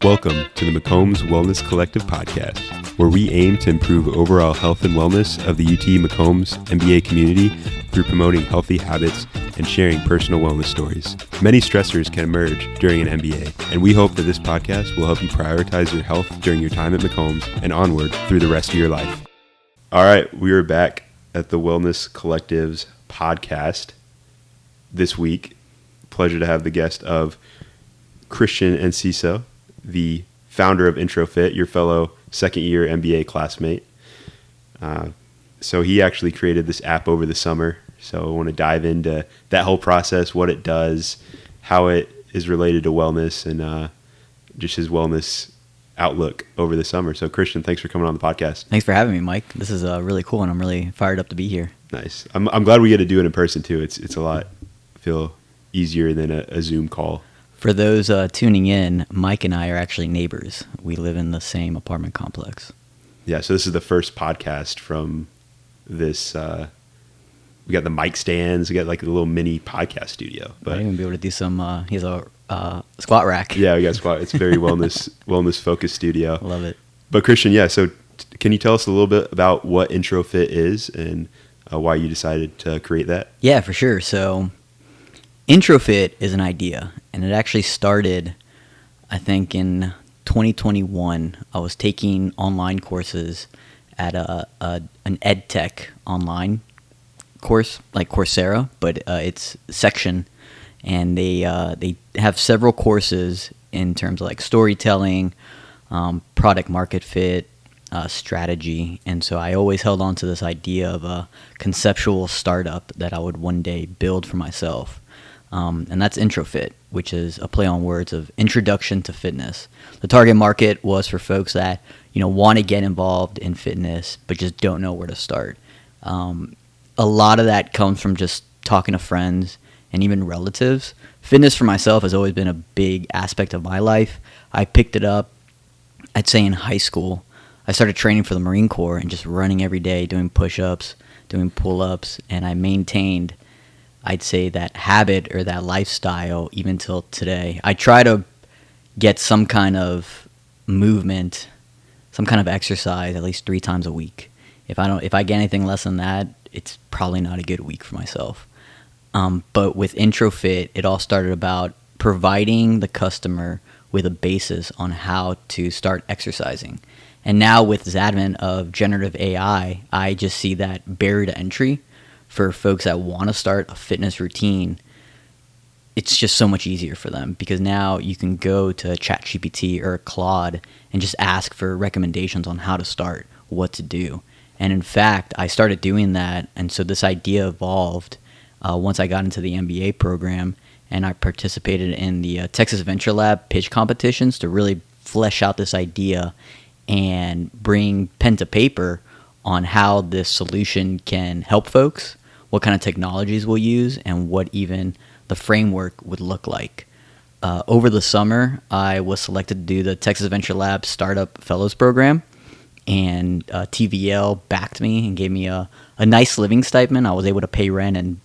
Welcome to the McCombs Wellness Collective podcast, where we aim to improve overall health and wellness of the UT McCombs MBA community through promoting healthy habits and sharing personal wellness stories. Many stressors can emerge during an MBA, and we hope that this podcast will help you prioritize your health during your time at McCombs and onward through the rest of your life. All right, we are back at the Wellness Collective's podcast this week. Pleasure to have the guest of Christian Enciso, the founder of IntroFit, your fellow second-year MBA classmate. So he actually created this app over the summer. So I want to dive into that whole process, what it does, how it is related to wellness, and just his wellness outlook over the summer. So Christian, thanks for coming on the podcast. Thanks for having me, Mike. This is really cool, and I'm really fired up to be here. Nice. I'm glad we get to do it in person too. It's a lot feel easier than a Zoom call. For those tuning in, Mike and I are actually neighbors. We live in the same apartment complex. Yeah, so this is the first podcast from this. We got the mic stands. We got like a little mini podcast studio. But might even be able to do some. He has a squat rack. Yeah, we got squat. It's very wellness focused studio. Love it. But Christian, yeah. So can you tell us a little bit about what IntroFit is and why you decided to create that? Yeah, for sure. So IntroFit is an idea, and it actually started, I think, in 2021. I was taking online courses at an ed tech online course, like Coursera, but it's section, and they have several courses in terms of like storytelling, product market fit, strategy. And so I always held on to this idea of a conceptual startup that I would one day build for myself. And that's IntroFit, which is a play on words of introduction to fitness. The target market was for folks that, want to get involved in fitness, but just don't know where to start. A lot of that comes from just talking to friends and even relatives. Fitness for myself has always been a big aspect of my life. I picked it up, I'd say in high school. I started training for the Marine Corps and just running every day, doing push-ups, doing pull-ups, and I maintained, I'd say, that habit or that lifestyle even till today. I try to get some kind of movement, some kind of exercise at least 3 times a week. If I get anything less than that, it's probably not a good week for myself. But with IntroFit, it all started about providing the customer with a basis on how to start exercising. And now with the advent of generative AI, I just see that barrier to entry for folks that want to start a fitness routine. It's just so much easier for them because now you can go to ChatGPT or Claude and just ask for recommendations on how to start, what to do. And in fact, I started doing that, and so this idea evolved once I got into the MBA program, and I participated in the Texas Venture Lab pitch competitions to really flesh out this idea and bring pen to paper on how this solution can help folks, what kind of technologies we'll use, and what even the framework would look like. Over the summer, I was selected to do the Texas Venture Lab Startup Fellows Program, and TVL backed me and gave me a nice living stipend. I was able to pay rent and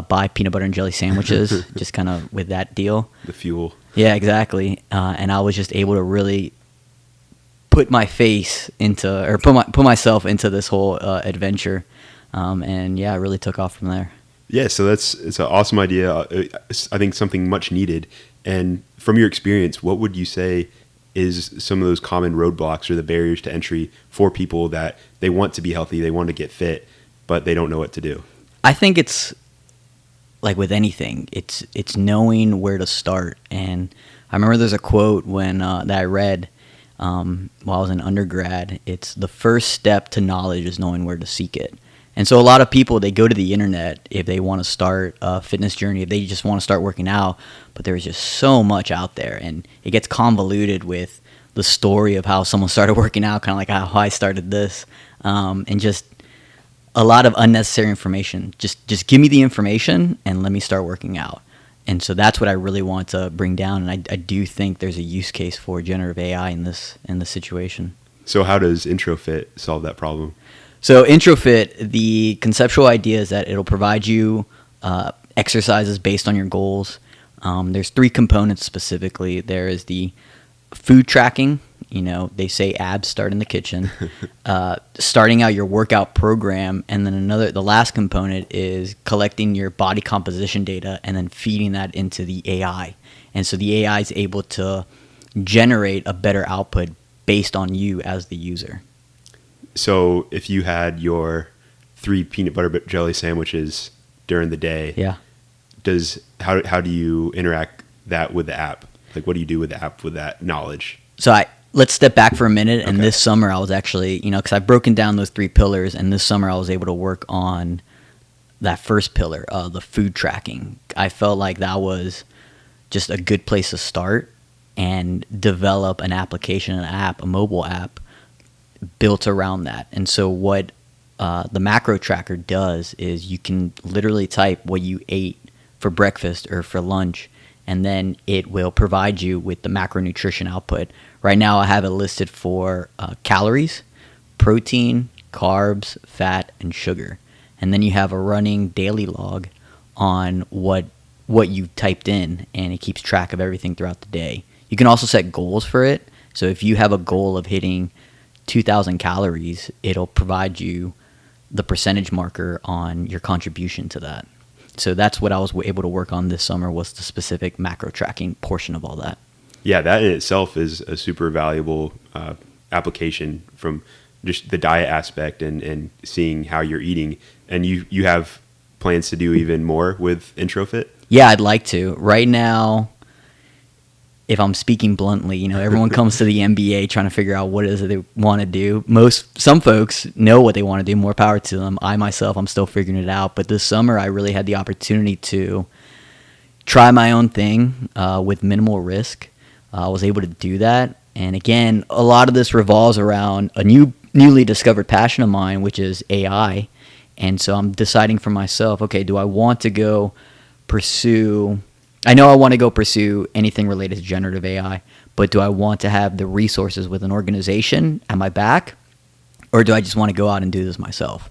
buy peanut butter and jelly sandwiches, just kind of with that deal. The fuel. Yeah, exactly. And I was just able to really put myself into this whole adventure. And yeah, it really took off from there. Yeah, so it's an awesome idea. I think something much needed. And from your experience, what would you say is some of those common roadblocks or the barriers to entry for people that they want to be healthy, they want to get fit, but they don't know what to do? I think it's like with anything, it's knowing where to start. And I remember there's a quote that I read while I was in undergrad. It's the first step to knowledge is knowing where to seek it. And so a lot of people, they go to the internet if they want to start a fitness journey, if they just want to start working out, but there's just so much out there, and it gets convoluted with the story of how someone started working out, kind of like how I started this, and just a lot of unnecessary information. Just give me the information and let me start working out. And so that's what I really want to bring down, and I do think there's a use case for generative AI in this situation. So how does IntroFit solve that problem? So IntroFit, the conceptual idea is that it'll provide you exercises based on your goals. There's 3 components specifically. There is the food tracking. They say abs start in the kitchen. Starting out your workout program, and then the last component is collecting your body composition data and then feeding that into the AI. And so the AI is able to generate a better output based on you as the user. So if you had your 3 peanut butter jelly sandwiches during the day, yeah, how do you interact that with the app? Like, what do you do with the app with that knowledge? So let's step back for a minute. And Okay. this summer I was actually, because I've broken down those 3 pillars, and this summer I was able to work on that first pillar, the food tracking. I felt like that was just a good place to start and develop an application, a mobile app built around that. And so what the MacroTracker does is you can literally type what you ate for breakfast or for lunch, and then it will provide you with the macronutrition output. Right now I have it listed for calories, protein, carbs, fat, and sugar. And then you have a running daily log on what you typed in, and it keeps track of everything throughout the day. You can also set goals for it. So if you have a goal of hitting 2,000 calories, it'll provide you the percentage marker on your contribution to that. So that's what I was able to work on this summer, was the specific macro tracking portion of all that. Yeah, that in itself is a super valuable application from just the diet aspect and seeing how you're eating. And you have plans to do even more with IntroFit? Yeah, I'd like to. Right now, if I'm speaking bluntly, everyone comes to the MBA trying to figure out what it is that they want to do. Some folks know what they want to do, more power to them. I myself, I'm still figuring it out. But this summer, I really had the opportunity to try my own thing with minimal risk. I was able to do that. And again, a lot of this revolves around a newly discovered passion of mine, which is AI. And so I'm deciding for myself, okay, do I want to go pursue... I know I want to go pursue anything related to generative AI, but do I want to have the resources with an organization at my back, or do I just want to go out and do this myself?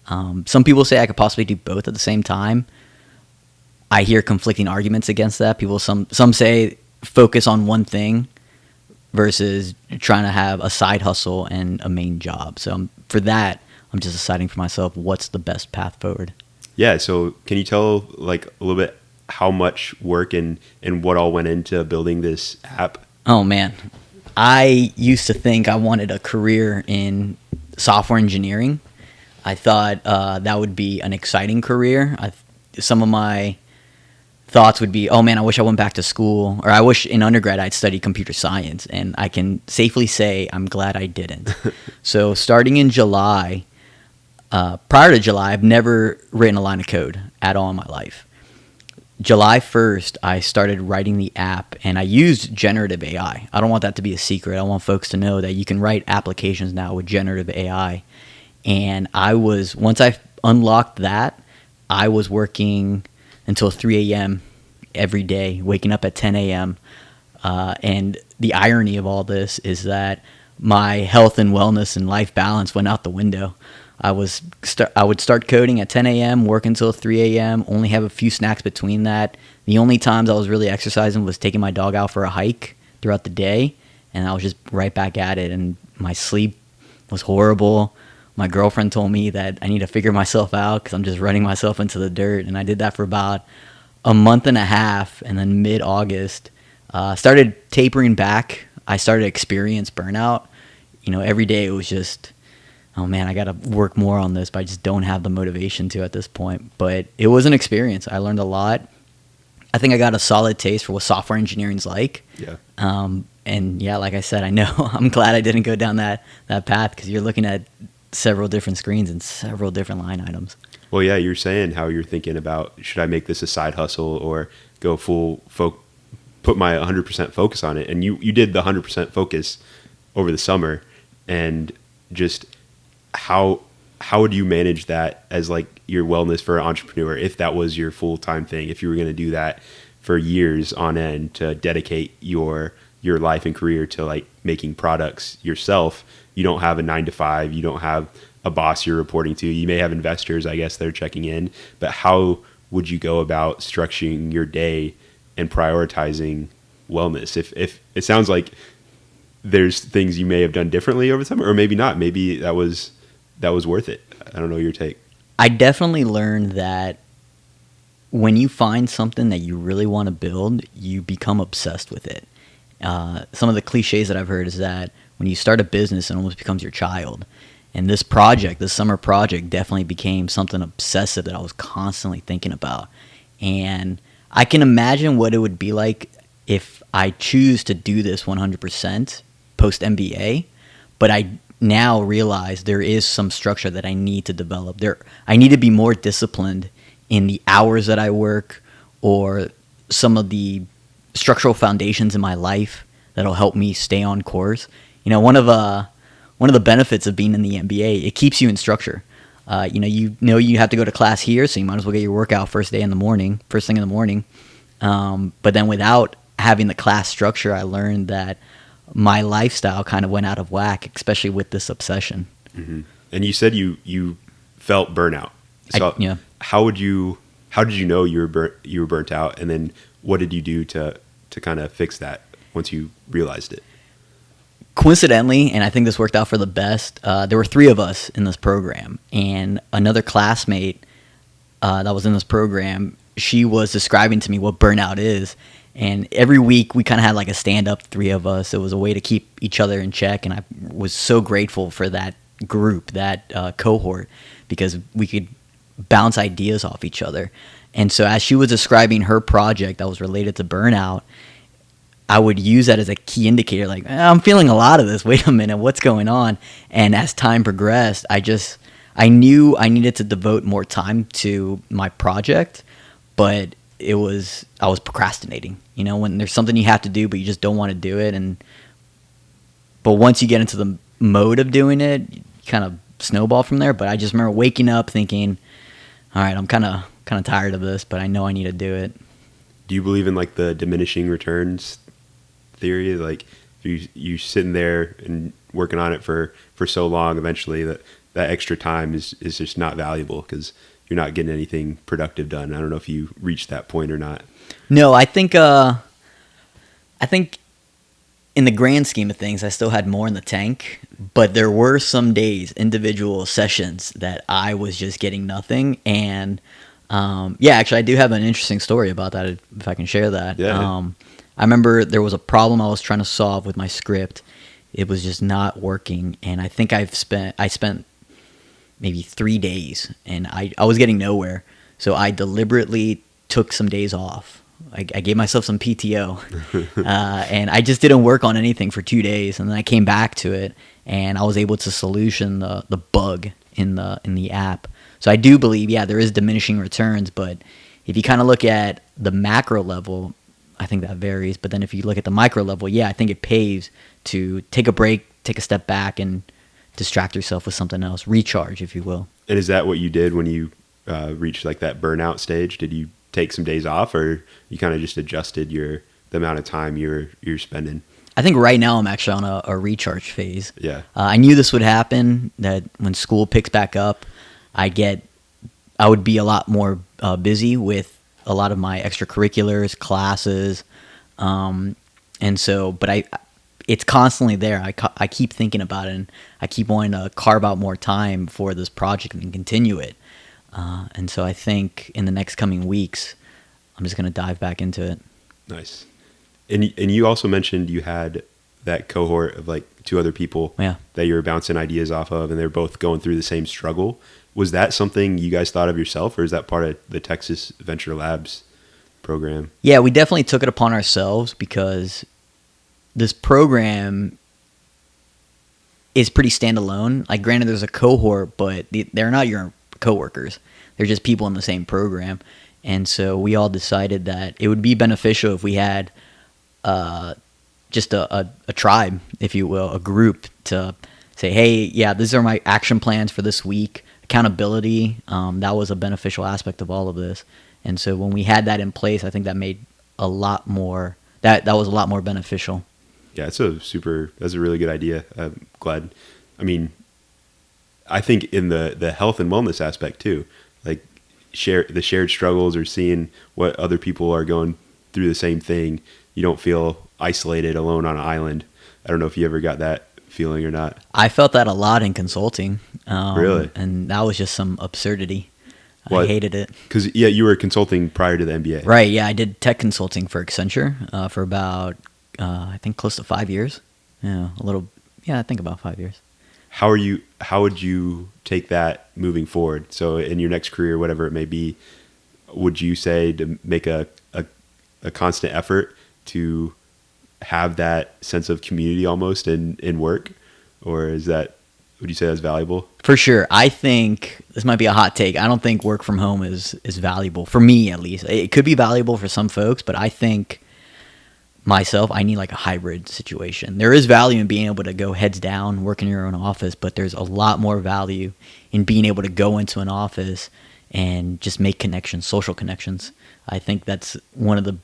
Some people say I could possibly do both at the same time. I hear conflicting arguments against that. Some say focus on one thing versus trying to have a side hustle and a main job. So for that, I'm just deciding for myself what's the best path forward. Yeah, so can you tell a little bit how much work and what all went into building this app? Oh man, I used to think I wanted a career in software engineering. I thought that would be an exciting career. Some of my thoughts would be, oh man, I wish I went back to school, or I wish in undergrad I'd studied computer science, and I can safely say I'm glad I didn't. So starting in July, prior to July, I've never written a line of code at all in my life. July 1st, I started writing the app, and I used generative AI. I don't want that to be a secret. I want folks to know that you can write applications now with generative AI. And once I unlocked that, I was working until 3 a.m. every day, waking up at 10 a.m. And the irony of all this is that my health and wellness and life balance went out the window. I would start coding at 10 a.m., work until 3 a.m., only have a few snacks between that. The only times I was really exercising was taking my dog out for a hike throughout the day, and I was just right back at it, and my sleep was horrible. My girlfriend told me that I need to figure myself out because I'm just running myself into the dirt, and I did that for about a month and a half, and then mid-August, started tapering back. I started to experience burnout. Every day it was just... oh man, I got to work more on this, but I just don't have the motivation to at this point. But it was an experience. I learned a lot. I think I got a solid taste for what software engineering's like. Yeah. And yeah, like I said, I know I'm glad I didn't go down that path, because you're looking at several different screens and several different line items. Well, yeah, you're saying how you're thinking about, should I make this a side hustle or go put my 100% focus on it? And you did the 100% focus over the summer, and just how would you manage that as your wellness for an entrepreneur, if that was your full-time thing, if you were going to do that for years on end, to dedicate your life and career to making products yourself? You don't have a 9-to-5, you don't have a boss you're reporting to. You may have investors, I guess, they're checking in, but how would you go about structuring your day and prioritizing wellness? If it sounds like there's things you may have done differently over time, or maybe not. Maybe that was worth it. I don't know your take. I definitely learned that when you find something that you really want to build, you become obsessed with it. Some of the cliches that I've heard is that when you start a business, it almost becomes your child. And this summer project, definitely became something obsessive that I was constantly thinking about. And I can imagine what it would be like if I choose to do this 100% post MBA, but I now realize there is some structure that I need to develop. I need to be more disciplined in the hours that I work, or some of the structural foundations in my life that'll help me stay on course. You know, one of the benefits of being in the MBA, it keeps you in structure. You have to go to class here, so you might as well get your workout first thing in the morning. But then without having the class structure, I learned that my lifestyle kind of went out of whack, especially with this obsession. Mm-hmm. And you said you felt burnout. So yeah. How did you know you were burnt out, and then what did you do to kind of fix that once you realized it? Coincidentally, and I think this worked out for the best, there were 3 of us in this program, and another classmate that was in this program, she was describing to me what burnout is. And every week we kind of had like a stand-up, 3 of us. It was a way to keep each other in check, and I was so grateful for that group, that cohort, because we could bounce ideas off each other. And so as she was describing her project that was related to burnout, I would use that as a key indicator, like, I'm feeling a lot of this. Wait a minute, what's going on? And as time progressed, I knew I needed to devote more time to my project, but I was procrastinating. You know, when there's something you have to do, but you just don't want to do it. But once you get into the mode of doing it, you kind of snowball from there. But I just remember waking up thinking, all right, I'm kind of tired of this, but I know I need to do it. Do you believe in like the diminishing returns theory? Like if you sitting there and working on it for so long, eventually that extra time is just not valuable because you're not getting anything productive done. I don't know if you reached that point or not. No, I think in the grand scheme of things, I still had more in the tank, but there were some days, individual sessions, that I was just getting nothing. And actually, I do have an interesting story about that, if I can share that. Yeah. I remember there was a problem I was trying to solve with my script. It was just not working, and I think I spent maybe 3 days, and I was getting nowhere. So I deliberately took some days off. I gave myself some PTO, and I just didn't work on anything for 2 days. And then I came back to it, and I was able to solution the bug in the app. So I do believe, there is diminishing returns, but if you kind of look at the macro level, I think that varies. But then if you look at the micro level, I think it pays to take a break, take a step back, and distract yourself with something else, recharge, if you will. And is that what you did when you reached like that burnout stage? Did you take some days off, or you kind of just adjusted the amount of time you're spending? I think right now I'm actually on a recharge phase. Yeah. I knew this would happen, that when school picks back up, I would be a lot more busy with a lot of my extracurriculars, classes, it's constantly there. I keep thinking about it, and I keep wanting to carve out more time for this project and continue it. And so I think in the next coming weeks, I'm just going to dive back into it. Nice. And you also mentioned you had that cohort of like 2 other people that you were bouncing ideas off of, and they're both going through the same struggle. Was that something you guys thought of yourself, or is that part of the Texas Venture Labs program? Yeah, we definitely took it upon ourselves, because this program is pretty standalone. Like, granted, there's a cohort, but they're not your coworkers. They're just people in the same program. And so we all decided that it would be beneficial if we had just a tribe, if you will, a group to say, hey, these are my action plans for this week. Accountability, that was a beneficial aspect of all of this. And so when we had that in place, I think that made a lot more, that was a lot more beneficial. Yeah, that's a really good idea. I'm glad. I mean, I think in the health and wellness aspect too, like the shared struggles, or seeing what other people are going through the same thing, you don't feel isolated, alone on an island. I don't know if you ever got that feeling or not. I felt that a lot in consulting. Really? And that was just some absurdity. What? I hated it. Because, yeah, you were consulting prior to the MBA. Right, yeah. I did tech consulting for Accenture for about, I think, close to 5 years. I think about 5 years. How would you take that moving forward? So in your next career, whatever it may be, would you say to make a constant effort to have that sense of community almost in work? Or would you say that's valuable? For sure. I think this might be a hot take. I don't think work from home is valuable, for me at least. It could be valuable for some folks, but I think myself, I need like a hybrid situation. There is value in being able to go heads down, work in your own office, but there's a lot more value in being able to go into an office and just make connections, social connections. I think that's one of the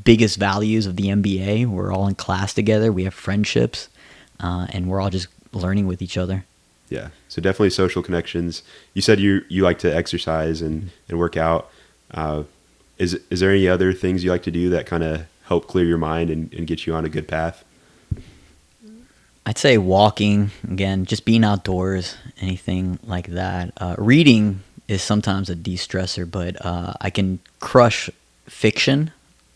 biggest values of the MBA. We're all in class together. We have friendships, and we're all just learning with each other. Yeah. So definitely social connections. You said you like to exercise and work out. Is there any other things you like to do that kind of help clear your mind and get you on a good path? I'd say walking, again, just being outdoors, anything like that. Reading is sometimes a de-stressor, but I can crush fiction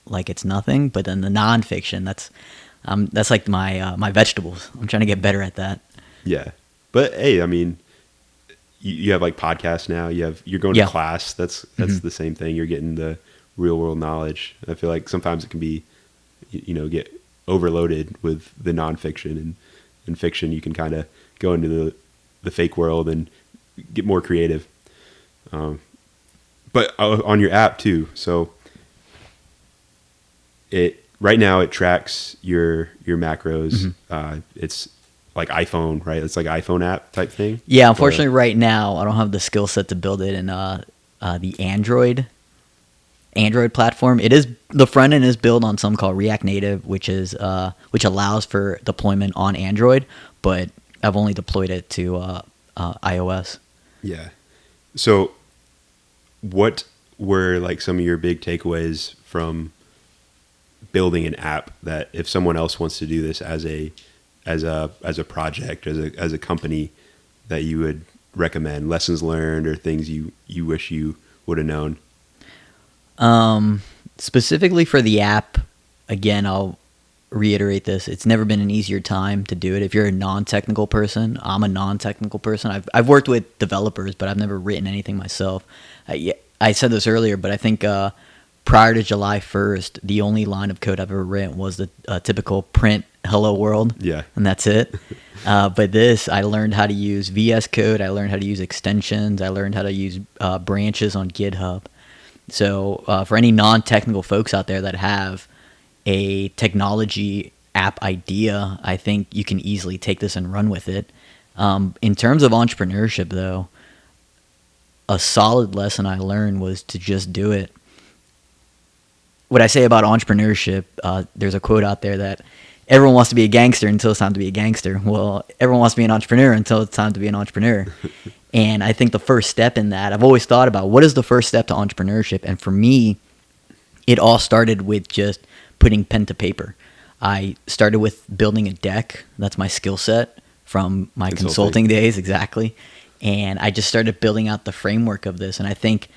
like it's nothing, but then the nonfiction, that's like my vegetables. I'm trying to get better at that. Yeah. But hey, I mean, you have like podcasts now. You're going to class. That's the same thing. You're getting the real world knowledge. I feel like sometimes it can be, get overloaded with the nonfiction and fiction. You can kind of go into the fake world and get more creative. But on your app too. So right now it tracks your macros. It's like iPhone, right? It's like iPhone app type thing. Yeah, unfortunately, right now I don't have the skill set to build it in the Android platform. The front end is built on something called React Native, which allows for deployment on Android, but I've only deployed it to iOS. Yeah. So, what were like some of your big takeaways from building an app that if someone else wants to do this as a project, as a company, that you would recommend, lessons learned or things you wish you would have known? Specifically for the app, again, I'll reiterate this. It's never been an easier time to do it. If you're a non-technical person, I'm a non-technical person. I've worked with developers, but I've never written anything myself. I said this earlier, but I think prior to July 1st, the only line of code I've ever written was the typical print hello world. Yeah. And that's it. But this, I learned how to use VS Code. I learned how to use extensions. I learned how to use branches on GitHub. So for any non-technical folks out there that have a technology app idea, I think you can easily take this and run with it. In terms of entrepreneurship, though, a solid lesson I learned was to just do it. What I say about entrepreneurship, there's a quote out there that everyone wants to be a gangster until it's time to be a gangster. Well, everyone wants to be an entrepreneur until it's time to be an entrepreneur. And I think the first step in that, I've always thought about what is the first step to entrepreneurship. And for me, it all started with just putting pen to paper. I started with building a deck. That's my skill set from my consulting days, exactly. And I just started building out the framework of this. And I think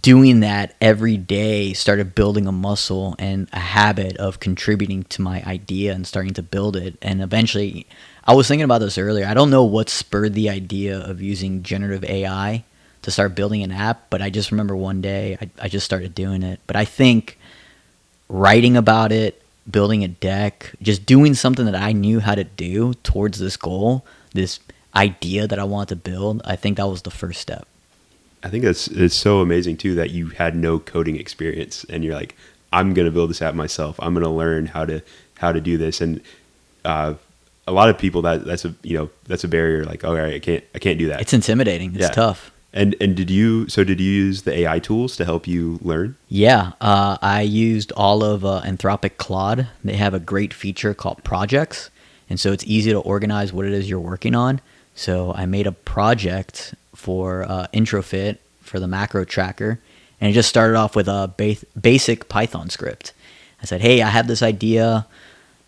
doing that every day started building a muscle and a habit of contributing to my idea and starting to build it. And eventually, I was thinking about this earlier. I don't know what spurred the idea of using generative AI to start building an app, but I just remember one day I just started doing it. But I think writing about it, building a deck, just doing something that I knew how to do towards this goal, this idea that I wanted to build, I think that was the first step. I think it's so amazing too that you had no coding experience and you're like, I'm going to build this app myself. I'm going to learn how to do this. And a lot of people that's a barrier. Like, all right, I can't do that. It's intimidating. It's tough. And did you use the AI tools to help you learn? Yeah, I used all of Anthropic Claude. They have a great feature called projects, and so it's easy to organize what it is you're working on. So I made a project for IntroFit for the MacroTracker, and it just started off with a basic Python script. I said, hey, I have this idea.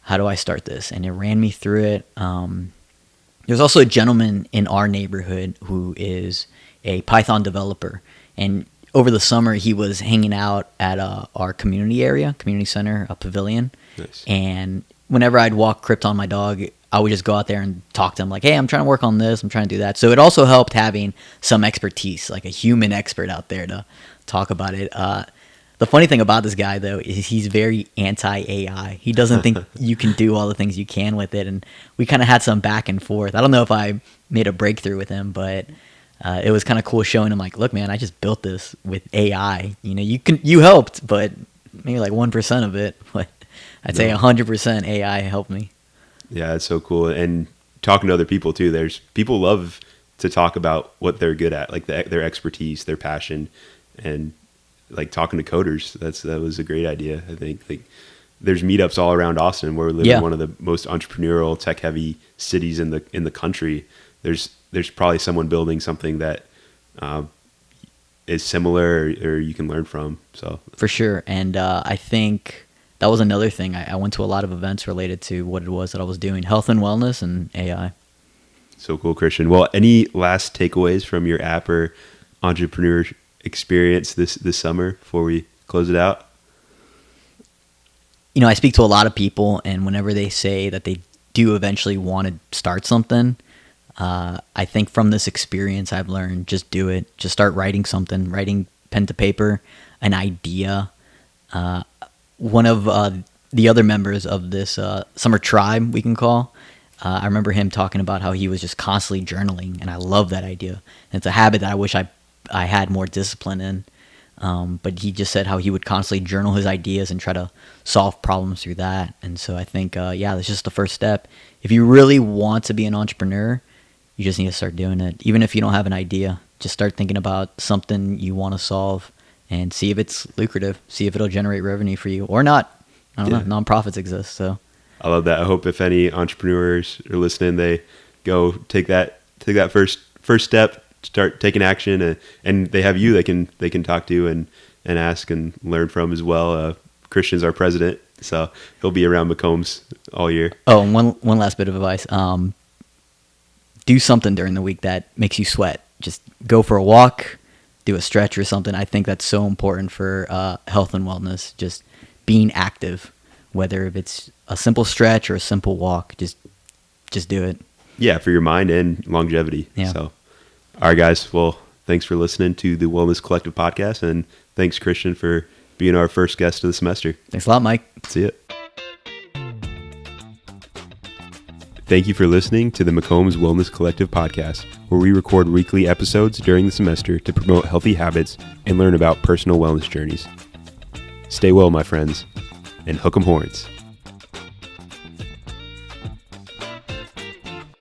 how do I start this? And it ran me through it. There's also a gentleman in our neighborhood who is a Python developer. And over the summer, he was hanging out at our community center, a pavilion. Nice. And whenever I'd walk Krypton, my dog, I would just go out there and talk to him like, hey, I'm trying to work on this. I'm trying to do that. So it also helped having some expertise, like a human expert out there to talk about it. The funny thing about this guy, though, is he's very anti-AI. He doesn't think you can do all the things you can with it. And we kind of had some back and forth. I don't know if I made a breakthrough with him, but it was kind of cool showing him like, look, man, I just built this with AI. You helped, but maybe like 1% of it. But I'd say 100% AI helped me. Yeah, it's so cool. And talking to other people too, people love to talk about what they're good at, like their expertise, their passion, and like talking to coders. That was a great idea. I think like there's meetups all around Austin. Where we live in one of the most entrepreneurial, tech heavy cities in the country. There's probably someone building something that is similar or you can learn from. So for sure. And I think that was another thing. I went to a lot of events related to what it was that I was doing, health and wellness and AI. So cool, Christian. Well, any last takeaways from your app or entrepreneur experience this summer before we close it out? I speak to a lot of people, and whenever they say that they do eventually want to start something, I think from this experience I've learned, just do it. Just start writing something, writing pen to paper, an idea. One of the other members of this summer tribe, we can call, I remember him talking about how he was just constantly journaling, and I love that idea. And it's a habit that I wish I had more discipline in. But he just said how he would constantly journal his ideas and try to solve problems through that. And so I think, that's just the first step. If you really want to be an entrepreneur, you just need to start doing it. Even if you don't have an idea, just start thinking about something you want to solve and see if it's lucrative, see if it'll generate revenue for you or not. I don't know. Nonprofits exist. So I love that. I hope if any entrepreneurs are listening, they go take that first step, start taking action, and they have you they can talk to and ask and learn from as well. Christian's our president, so he'll be around McCombs all year. Oh, and one last bit of advice. Do something during the week that makes you sweat. Just go for a walk, do a stretch or something. I think that's so important for health and wellness. Just being active, whether if it's a simple stretch or a simple walk, just do it. Yeah, for your mind and longevity. Yeah. So, all right, guys. Well, thanks for listening to the Wellness Collective podcast, and thanks, Christian, for being our first guest of the semester. Thanks a lot, Mike. See ya. Thank you for listening to the McCombs Wellness Collective podcast, where we record weekly episodes during the semester to promote healthy habits and learn about personal wellness journeys. Stay well, my friends, and hook 'em horns.